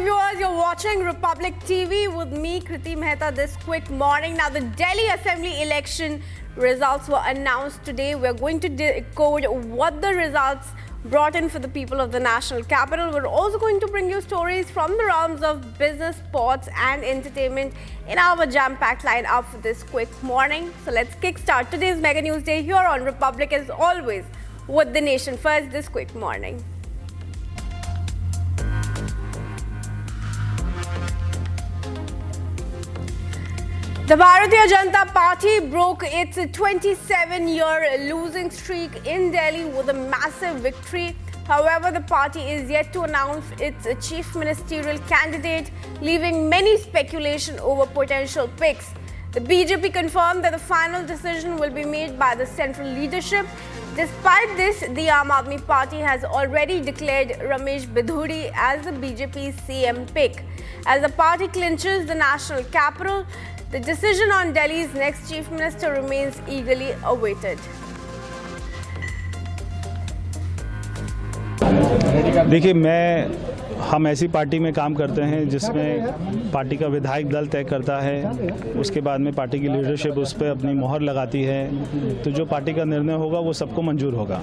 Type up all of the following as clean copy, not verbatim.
viewers, you're watching Republic TV with me, Kriti Mehta, this quick morning. Now, the Delhi Assembly election results were announced today. We're going to decode what the results brought in for the people of the national capital. We're also going to bring you stories from the realms of business, sports and entertainment in our jam-packed lineup for this quick morning. So let's kickstart today's Mega News Day here on Republic, as always, with the nation first this quick morning. The Bharatiya Janata Party broke its 27-year losing streak in Delhi with a massive victory. However, the party is yet to announce its chief ministerial candidate, leaving many speculation over potential picks. The BJP confirmed that the final decision will be made by the central leadership. Despite this, the Aam Aadmi Party has already declared Ramesh Bidhuri as the BJP CM pick. As the party clinches the national capital, the decision on Delhi's next chief minister remains eagerly awaited. देखिए हम ऐसी party में काम करते हैं जिसमें party का विधायक दल तय करता है, उसके बाद में पार्टी की लीडरशिप उस पर अपनी मोहर लगाती है, तो जो पार्टी का निर्णय होगा वो सबको मंजूर होगा।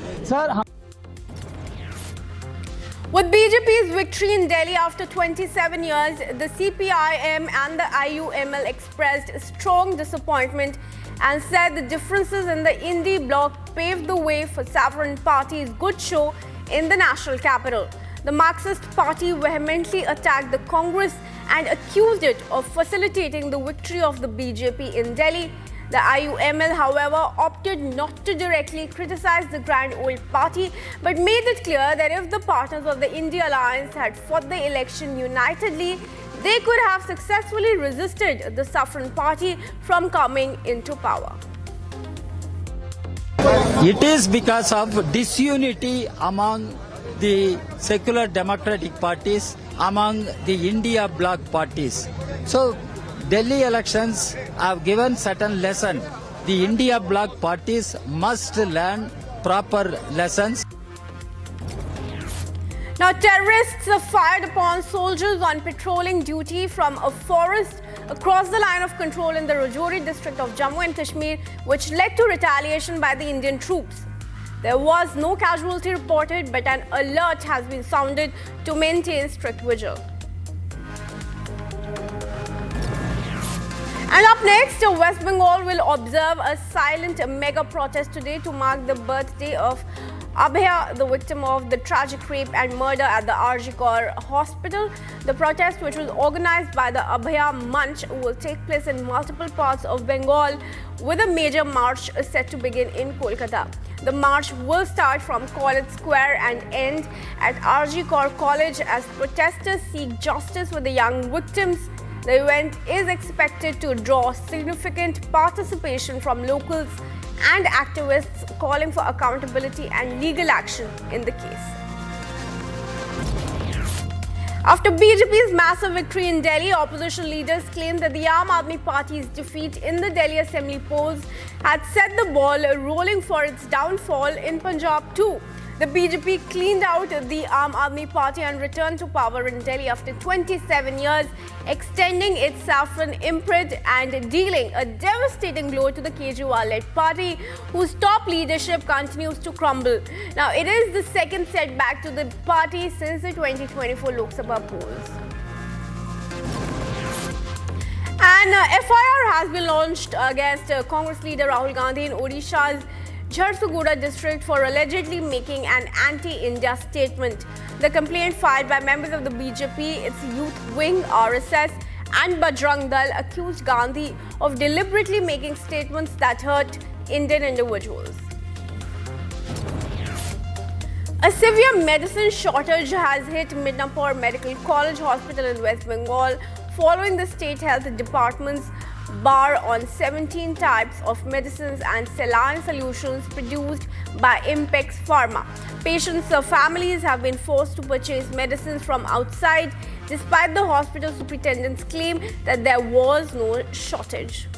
With BJP's victory in Delhi after 27 years, the CPIM and the IUML expressed strong disappointment and said the differences in the Indie bloc paved the way for Saffron Party's good show in the national capital. The Marxist Party vehemently attacked the Congress and accused it of facilitating the victory of the BJP in Delhi. The IUML, however, opted not to directly criticize the Grand Old Party, but made it clear that if the partners of the India Alliance had fought the election unitedly, they could have successfully resisted the Saffron Party from coming into power. It is because of disunity among the secular democratic parties, among the India bloc parties. So, Delhi elections have given certain lesson. The India bloc parties must learn proper lessons. Now, terrorists fired upon soldiers on patrolling duty from a forest across the line of control in the Rajouri district of Jammu and Kashmir, which led to retaliation by the Indian troops. There was no casualty reported, but an alert has been sounded to maintain strict vigil. And up next, West Bengal will observe a silent mega protest today to mark the birthday of Abhaya, the victim of the tragic rape and murder at the RG Kaur hospital. The protest, which was organized by the Abhaya Manch, will take place in multiple parts of Bengal, with a major march set to begin in Kolkata. The march will start from College Square and end at RG Kaur College as protesters seek justice for the young victims. The event is expected to draw significant participation from locals and activists calling for accountability and legal action in the case. After BJP's massive victory in Delhi, opposition leaders claimed that the Aam Aadmi Party's defeat in the Delhi Assembly polls had set the ball rolling for its downfall in Punjab too. The BJP cleaned out the Aam Aadmi Party and returned to power in Delhi after 27 years, extending its saffron imprint and dealing a devastating blow to the Kejriwal-led party, whose top leadership continues to crumble. Now, it is the second setback to the party since the 2024 Lok Sabha polls. An FIR has been launched against Congress leader Rahul Gandhi in Odisha's Jharsuguda district for allegedly making an anti-India statement. The complaint filed by members of the BJP, its youth wing, RSS and Bajrang Dal accused Gandhi of deliberately making statements that hurt Indian individuals. A severe medicine shortage has hit Midnapur Medical College Hospital in West Bengal following the State Health Department's bar on 17 types of medicines and saline solutions produced by Impex Pharma. Patients' families have been forced to purchase medicines from outside, despite the hospital superintendent's claim that there was no shortage.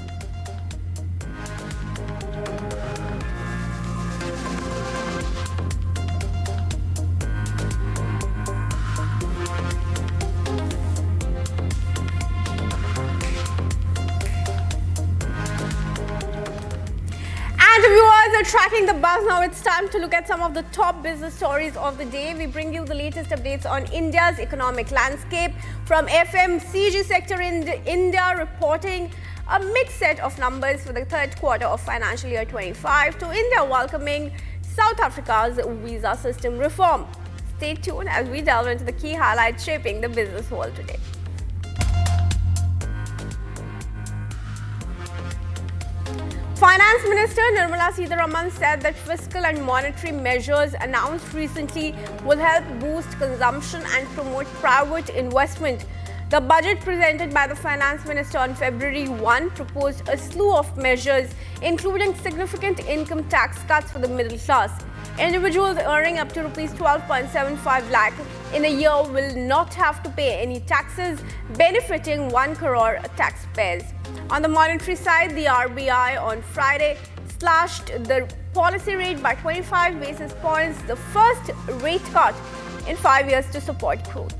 tracking the buzz now, it's time to look at some of the top business stories of the day. We bring you the latest updates on India's economic landscape, from FMCG sector in India reporting a mixed set of numbers for the third quarter of financial year 25 to India welcoming South Africa's visa system reform. Stay tuned as we delve into the key highlights shaping the business world today. Finance Minister Nirmala Sitharaman said that fiscal and monetary measures announced recently will help boost consumption and promote private investment. The budget presented by the Finance Minister on February 1 proposed a slew of measures, including significant income tax cuts for the middle class. Individuals earning up to Rs 12.75 lakh in a year will not have to pay any taxes, benefiting 1 crore taxpayers. On the monetary side, the RBI on Friday slashed the policy rate by 25 basis points, the first rate cut in 5 years to support growth.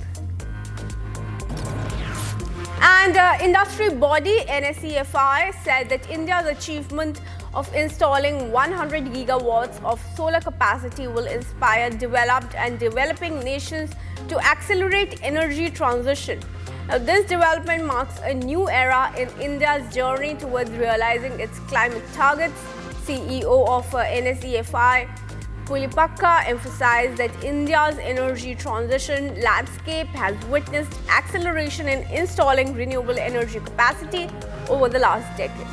And industry body NCLAT said that India's achievement of installing 100 gigawatts of solar capacity will inspire developed and developing nations to accelerate energy transition. Now, this development marks a new era in India's journey towards realizing its climate targets. CEO of NCLAT, Pulipakka, emphasized that India's energy transition landscape has witnessed acceleration in installing renewable energy capacity over the last decade.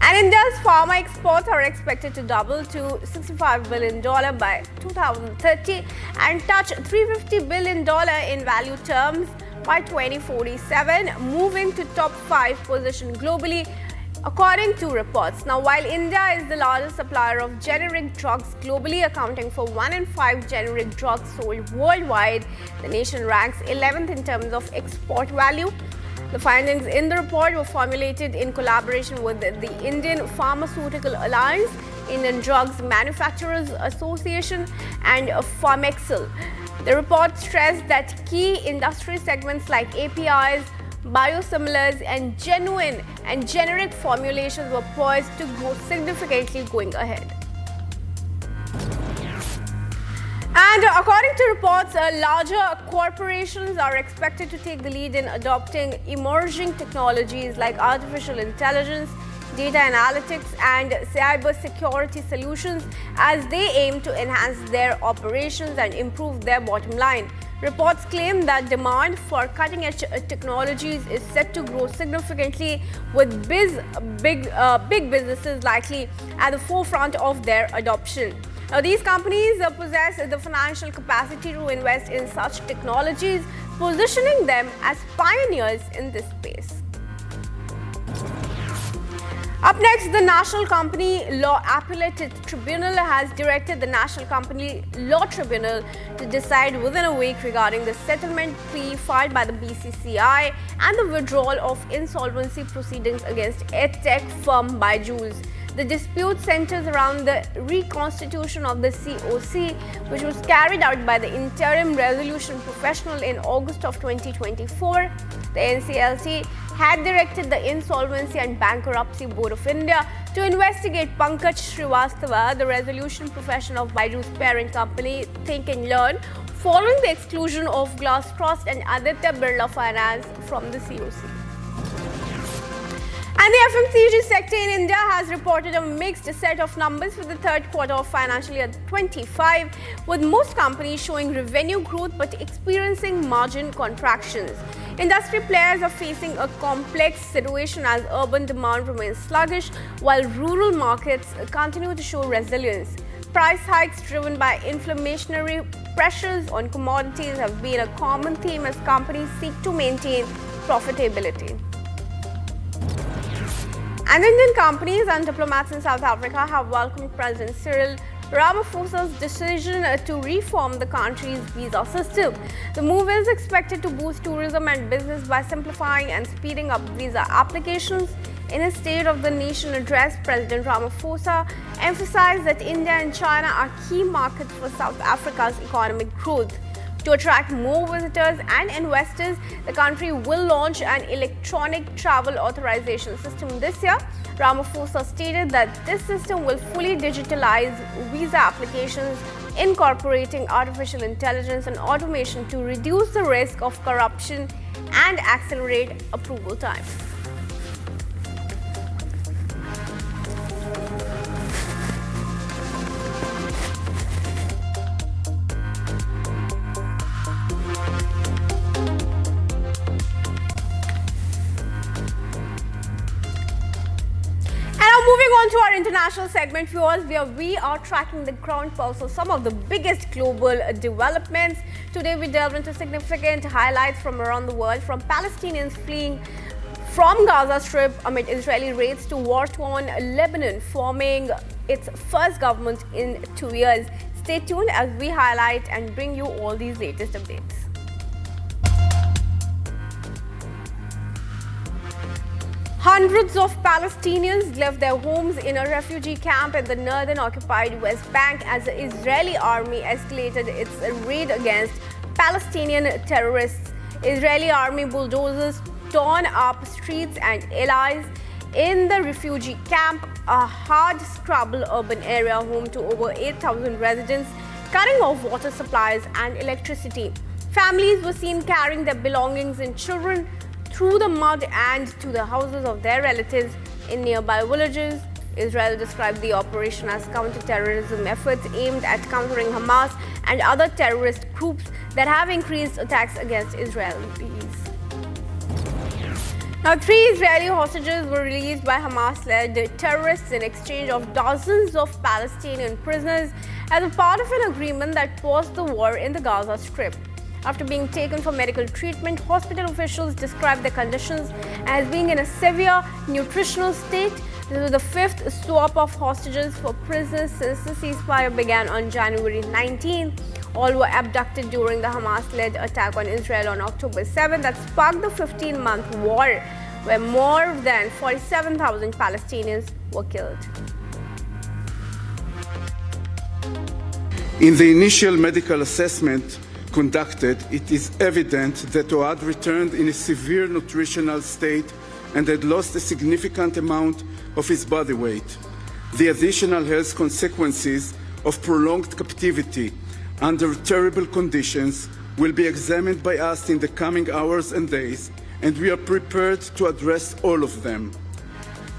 And India's pharma exports are expected to double to $65 billion by 2030 and touch $350 billion in value terms by 2047, moving to top 5 position globally, according to reports. Now, while India is the largest supplier of generic drugs globally, accounting for 1 in 5 generic drugs sold worldwide, the nation ranks 11th in terms of export value. The findings in the report were formulated in collaboration with the Indian Pharmaceutical Alliance, Indian Drugs Manufacturers Association, and Pharmexcel. The report stressed that key industry segments like APIs, biosimilars, and genuine and generic formulations were poised to grow significantly going ahead. And according to reports, larger corporations are expected to take the lead in adopting emerging technologies like artificial intelligence, data analytics, and cybersecurity solutions as they aim to enhance their operations and improve their bottom line. Reports claim that demand for cutting-edge technologies is set to grow significantly, with big businesses likely at the forefront of their adoption. Now, these companies possess the financial capacity to invest in such technologies, positioning them as pioneers in this space. Up next, the National Company Law Appellate Tribunal has directed the National Company Law Tribunal to decide within a week regarding the settlement plea filed by the BCCI and the withdrawal of insolvency proceedings against EdTech firm Byju. The dispute centers around the reconstitution of the COC, which was carried out by the Interim Resolution Professional in August of 2024. The NCLT had directed the Insolvency and Bankruptcy Board of India to investigate Pankaj Srivastava, the resolution professional of Byju's parent company Think and Learn, following the exclusion of Glass Trust and Aditya Birla Finance from the COC. And the FMCG sector in India has reported a mixed set of numbers for the third quarter of financial year 25, with most companies showing revenue growth but experiencing margin contractions. Industry players are facing a complex situation as urban demand remains sluggish, while rural markets continue to show resilience. Price hikes driven by inflationary pressures on commodities have been a common theme as companies seek to maintain profitability. And Indian companies and diplomats in South Africa have welcomed President Cyril Ramaphosa's decision to reform the country's visa system. The move is expected to boost tourism and business by simplifying and speeding up visa applications. In his State of the Nation address, President Ramaphosa emphasized that India and China are key markets for South Africa's economic growth. To attract more visitors and investors, the country will launch an electronic travel authorization system this year, Ramaphosa stated that this system will fully digitalize visa applications, incorporating artificial intelligence and automation to reduce the risk of corruption and accelerate approval time. Moving on to our international segment, viewers, where we are tracking the ground pulse of some of the biggest global developments. Today, we delve into significant highlights from around the world, from Palestinians fleeing from Gaza Strip amid Israeli raids to war-torn Lebanon forming its first government in 2 years. Stay tuned as we highlight and bring you all these latest updates. Hundreds of Palestinians left their homes in a refugee camp in the northern occupied West Bank as the Israeli army escalated its raid against Palestinian terrorists. Israeli army bulldozers torn up streets and allies in the refugee camp, a hard-scrabble urban area home to over 8,000 residents, cutting off water supplies and electricity. Families were seen carrying their belongings and children through the mud and to the houses of their relatives in nearby villages. Israel described the operation as counter-terrorism efforts aimed at countering Hamas and other terrorist groups that have increased attacks against Israelis. Now, 3 Israeli hostages were released by Hamas-led terrorists in exchange of dozens of Palestinian prisoners as a part of an agreement that paused the war in the Gaza Strip. After being taken for medical treatment, hospital officials described their conditions as being in a severe nutritional state. This was the 5th swap of hostages for prisoners since the ceasefire began on January 19. All were abducted during the Hamas-led attack on Israel on October 7 that sparked the 15-month war, where more than 47,000 Palestinians were killed. In the initial medical assessment conducted, it is evident that Ohad returned in a severe nutritional state and had lost a significant amount of his body weight. The additional health consequences of prolonged captivity under terrible conditions will be examined by us in the coming hours and days, and we are prepared to address all of them.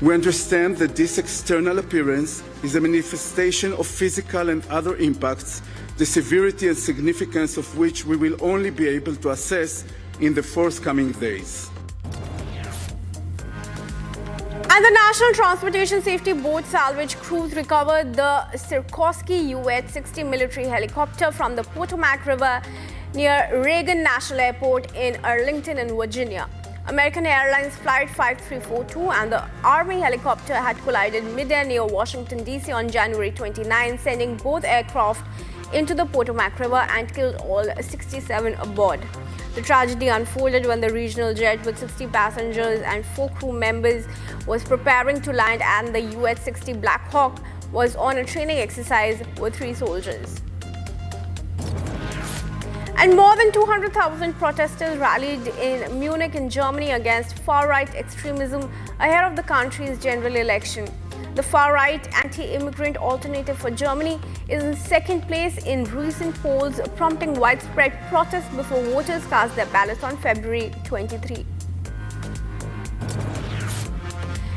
We understand that this external appearance is a manifestation of physical and other impacts, the severity and significance of which we will only be able to assess in the forthcoming days. And the National Transportation Safety Board salvage crews recovered the Sikorsky UH-60 military helicopter from the Potomac River near Reagan National Airport in Arlington in Virginia. American Airlines Flight 5342 and the Army helicopter had collided mid-air near Washington, D.C. on January 29, sending both aircraft into the Potomac River and killed all 67 aboard. The tragedy unfolded when the regional jet with 60 passengers and 4 crew members was preparing to land, and the UH-60 Black Hawk was on a training exercise with 3 soldiers. And more than 200,000 protesters rallied in Munich in Germany against far-right extremism ahead of the country's general election. The far-right anti-immigrant Alternative for Germany is in second place in recent polls, prompting widespread protests before voters cast their ballots on February 23.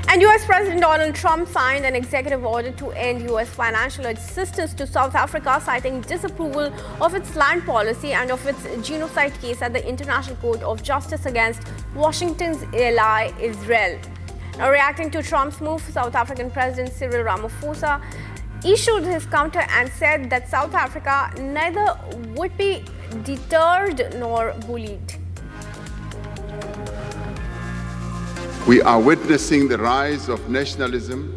And US President Donald Trump signed an executive order to end US financial assistance to South Africa, citing disapproval of its land policy and of its genocide case at the International Court of Justice against Washington's ally Israel. Now, reacting to Trump's move, South African President Cyril Ramaphosa issued his counter and said that South Africa neither would be deterred nor bullied. We are witnessing the rise of nationalism,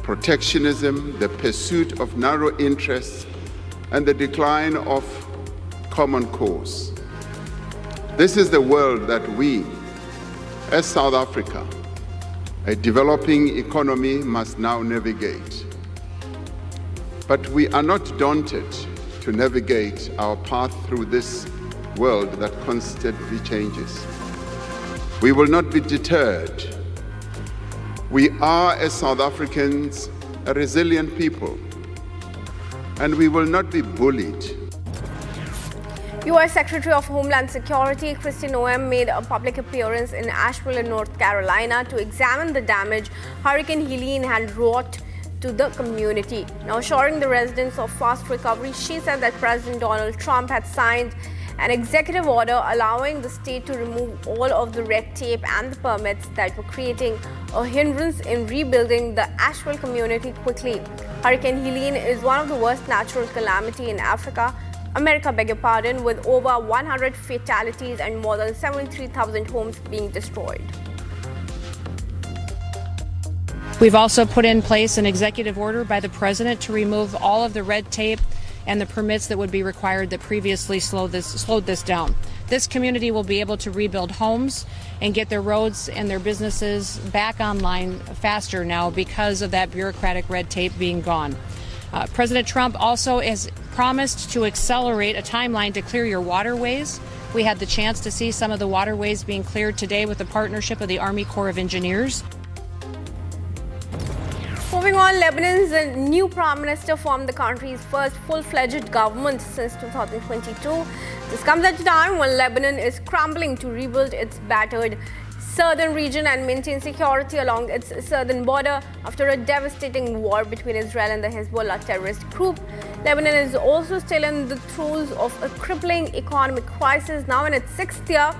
protectionism, the pursuit of narrow interests, and the decline of common cause. This is the world that we, as South Africa, a developing economy, must now navigate. But we are not daunted to navigate our path through this world that constantly changes. We will not be deterred We are, as South Africans, a resilient people, and we will not be bullied. U.S. Secretary of Homeland Security Kristi Noem made a public appearance in Asheville, in North Carolina, to examine the damage Hurricane Helene had wrought to the community. Now, assuring the residents of fast recovery, she said that President Donald Trump had signed an executive order allowing the state to remove all of the red tape and the permits that were creating a hindrance in rebuilding the Asheville community quickly. Hurricane Helene is one of the worst natural calamity in America, beg your pardon, with over 100 fatalities and more than 73,000 homes being destroyed. We've also put in place an executive order by the president to remove all of the red tape and the permits that would be required that previously slowed this down. This community will be able to rebuild homes and get their roads and their businesses back online faster now because of that bureaucratic red tape being gone. President Trump also has promised to accelerate a timeline to clear your waterways. We had the chance to see some of the waterways being cleared today with the partnership of the Army Corps of Engineers. Moving on, Lebanon's new Prime Minister formed the country's first full-fledged government since 2022. This comes at a time when Lebanon is scrambling to rebuild its battered southern region and maintain security along its southern border after a devastating war between Israel and the Hezbollah terrorist group. Lebanon is also still in the throes of a crippling economic crisis, now in its sixth year,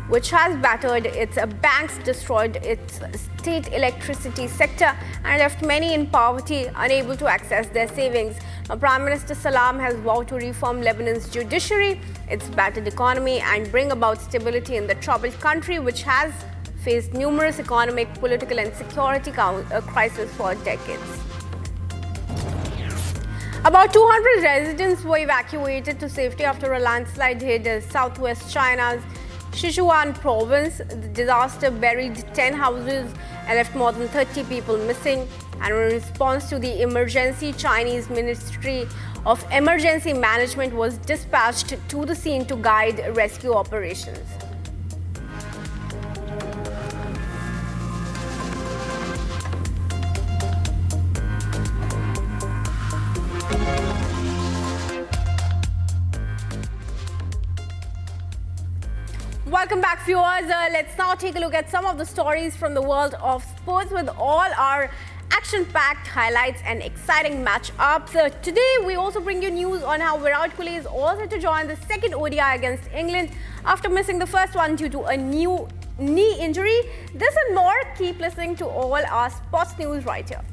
which has battered its banks, destroyed its state electricity sector, and left many in poverty, unable to access their savings. Now, Prime Minister Salam has vowed to reform Lebanon's judiciary, its battered economy, and bring about stability in the troubled country, which has faced numerous economic, political, and security crises for decades. About 200 residents were evacuated to safety after a landslide hit southwest China's Sichuan province. The disaster buried 10 houses and left more than 30 people missing. And in response to the emergency, Chinese Ministry of Emergency Management was dispatched to the scene to guide rescue operations. Welcome back, viewers. Let's now take a look at some of the stories from the world of sports with all our action-packed highlights and exciting match-ups. Today, we also bring you news on how Virat Kohli is all set to join the second ODI against England after missing the first one due to a new knee injury. This and more, keep listening to all our sports news right here.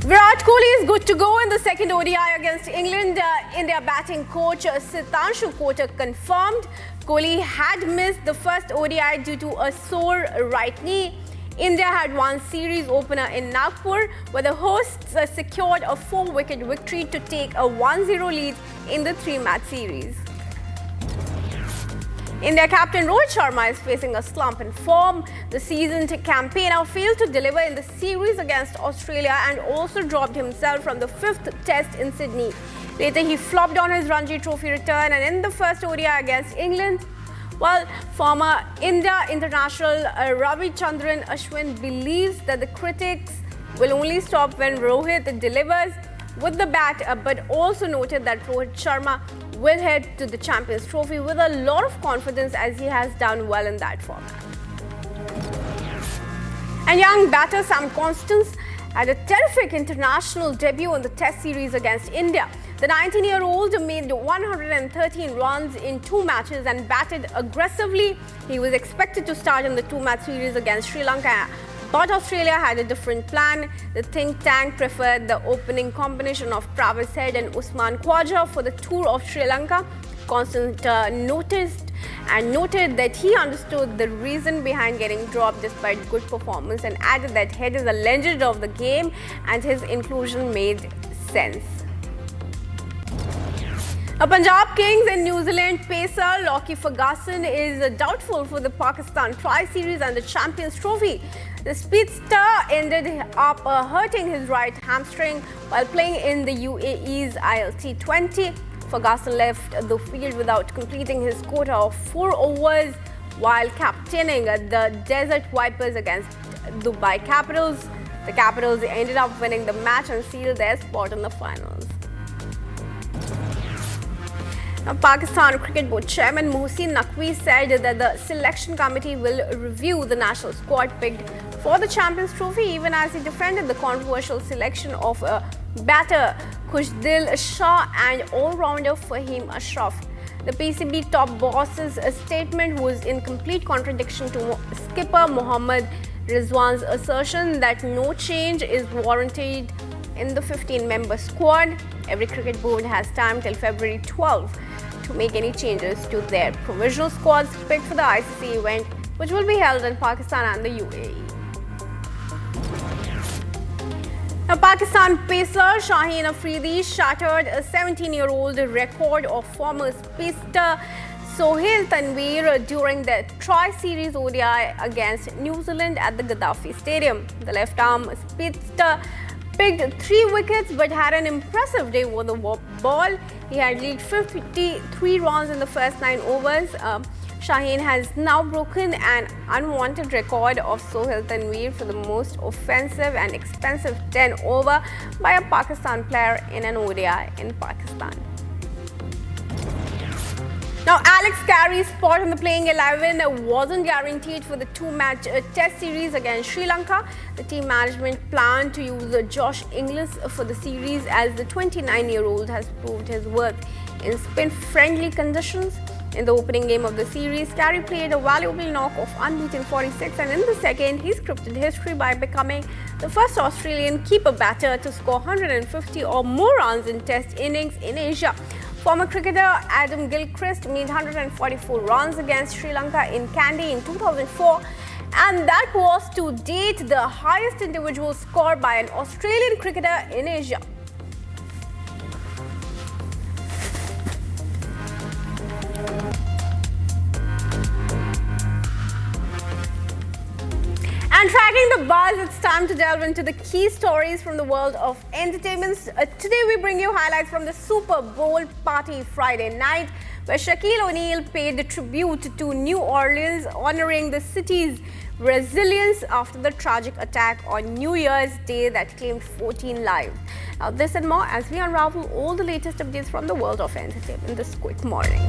Virat Kohli is good to go in the second ODI against England. India batting coach Sitanshu Kotak confirmed Kohli had missed the first ODI due to a sore right knee. India had won series opener in Nagpur, where the hosts secured a 4-wicket victory to take a 1-0 lead in the 3-match series. India captain Rohit Sharma is facing a slump in form. The seasoned campaigner failed to deliver in the series against Australia and also dropped himself from the 5th test in Sydney. Later, he flopped on his Ranji Trophy return and in the first ODI against England. While former India international Ravichandran Ashwin believes that the critics will only stop when Rohit delivers with the bat, but also noted that Rohit Sharma will head to the Champions Trophy with a lot of confidence as he has done well in that format. And young batter Sam Constance had a terrific international debut in the Test series against India. The 19-year-old made 113 runs in 2 matches and batted aggressively. He was expected to start in the 2-match series against Sri Lanka, but Australia had a different plan. The think tank preferred the opening combination of Travis Head and Usman Khawaja for the tour of Sri Lanka. Constant noted that he understood the reason behind getting dropped despite good performance and added that Head is a legend of the game and his inclusion made sense. Now, Punjab Kings and New Zealand pacer Lockie Ferguson is doubtful for the Pakistan Tri-Series and the Champions Trophy. The speedster ended up hurting his right hamstring while playing in the UAE's ILT20. Ferguson left the field without completing his quota of 4 overs while captaining the Desert Vipers against Dubai Capitals. The Capitals ended up winning the match and sealed their spot in the finals. Now, Pakistan Cricket Board Chairman Mohsin Naqvi said that the selection committee will review the national squad picked for the Champions Trophy, even as he defended the controversial selection of batter Khushdil Shah and all-rounder Fahim Ashraf. The PCB top boss's statement was in complete contradiction to skipper Mohammad Rizwan's assertion that no change is warranted in the 15-member squad. Every cricket board has time till February 12 to make any changes to their provisional squads picked for the ICC event, which will be held in Pakistan and the UAE. Now, Pakistan pacer Shaheen Afridi shattered a 17-year-old record of former speedster Sohail Tanveer during the Tri-Series ODI against New Zealand at the Gaddafi Stadium. The left-arm speedster picked 3 wickets but had an impressive day over the ball. He had lead 53 runs in the first 9 overs. Shaheen has now broken an unwanted record of Sohail Tanveer for the most offensive and expensive 10 over by a Pakistan player in an ODI in Pakistan. Now, Alex Carey's spot in the playing 11 wasn't guaranteed for the 2-match test series against Sri Lanka. The team management planned to use Josh Inglis for the series, as the 29-year-old has proved his worth in spin-friendly conditions. In the opening game of the series, Carey played a valuable knock of unbeaten 46, and in the second, he scripted history by becoming the first Australian keeper batter to score 150 or more runs in test innings in Asia. Former cricketer Adam Gilchrist made 144 runs against Sri Lanka in Kandy in 2004, and that was to date the highest individual score by an Australian cricketer in Asia. And tracking the buzz, it's time to delve into the key stories from the world of entertainment. Today we bring you highlights from the Super Bowl party Friday night, where Shaquille O'Neal paid the tribute to New Orleans, honoring the city's resilience after the tragic attack on New Year's Day that claimed 14 lives. Now, this and more as we unravel all the latest updates from the world of entertainment this quick morning.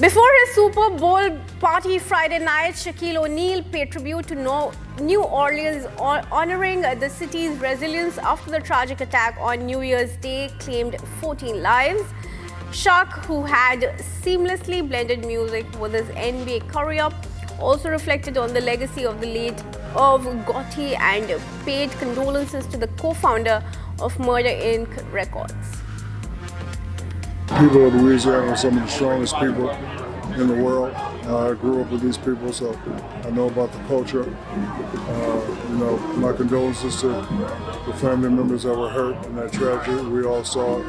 Before his Super Bowl party Friday night, Shaquille O'Neal paid tribute to New Orleans, honoring the city's resilience after the tragic attack on New Year's Day claimed 14 lives. Shaq, who had seamlessly blended music with his NBA career, also reflected on the legacy of the late Gotti and paid condolences to the co-founder of Murder Inc. Records. People of Louisiana are some of the strongest people in the world. I grew up with these people, so I know about the culture. My condolences to the family members that were hurt in that tragedy. We all saw it.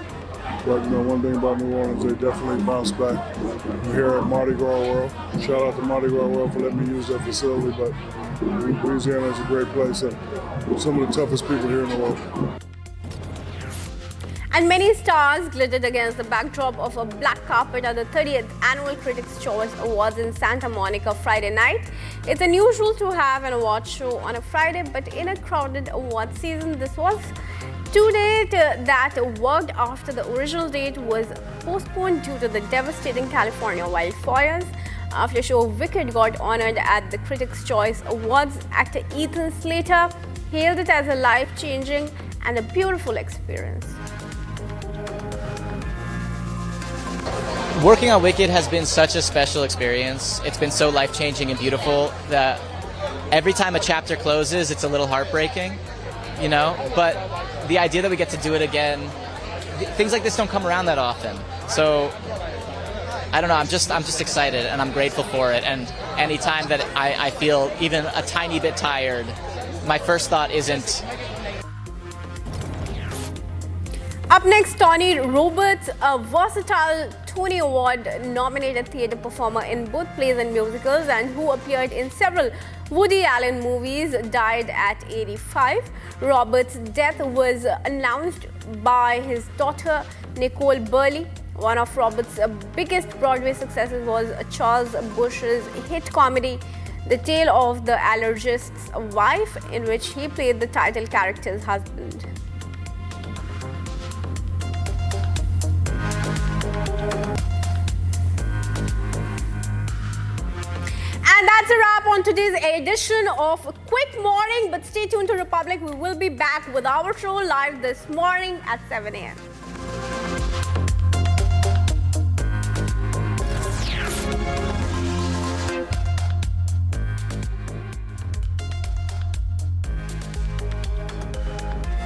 But one thing about New Orleans, they definitely bounced back. We're here at Mardi Gras World. Shout out to Mardi Gras World for letting me use that facility. But Louisiana is a great place, and some of the toughest people here in the world. And many stars glittered against the backdrop of a black carpet at the 30th Annual Critics' Choice Awards in Santa Monica Friday night. It's unusual to have an award show on a Friday, but in a crowded award season, this was to date that worked after the original date was postponed due to the devastating California wildfires. After show Wicked got honored at the Critics' Choice Awards, actor Ethan Slater hailed it as a life-changing and a beautiful experience. Working on Wicked has been such a special experience. It's been so life-changing and beautiful that every time a chapter closes, it's a little heartbreaking, But the idea that we get to do it again, things like this don't come around that often. So I don't know. I'm just excited and I'm grateful for it. And anytime that I feel even a tiny bit tired, my first thought isn't. Up next, Tony Roberts, a versatile Tony Award-nominated theatre performer in both plays and musicals, and who appeared in several Woody Allen movies, died at 85. Robert's death was announced by his daughter Nicole Burley. One of Robert's biggest Broadway successes was Charles Bush's hit comedy The Tale of the Allergist's Wife, in which he played the title character's husband. And that's a wrap on today's edition of Quick Morning. But stay tuned to Republic. We will be back with our show live this morning at 7 a.m.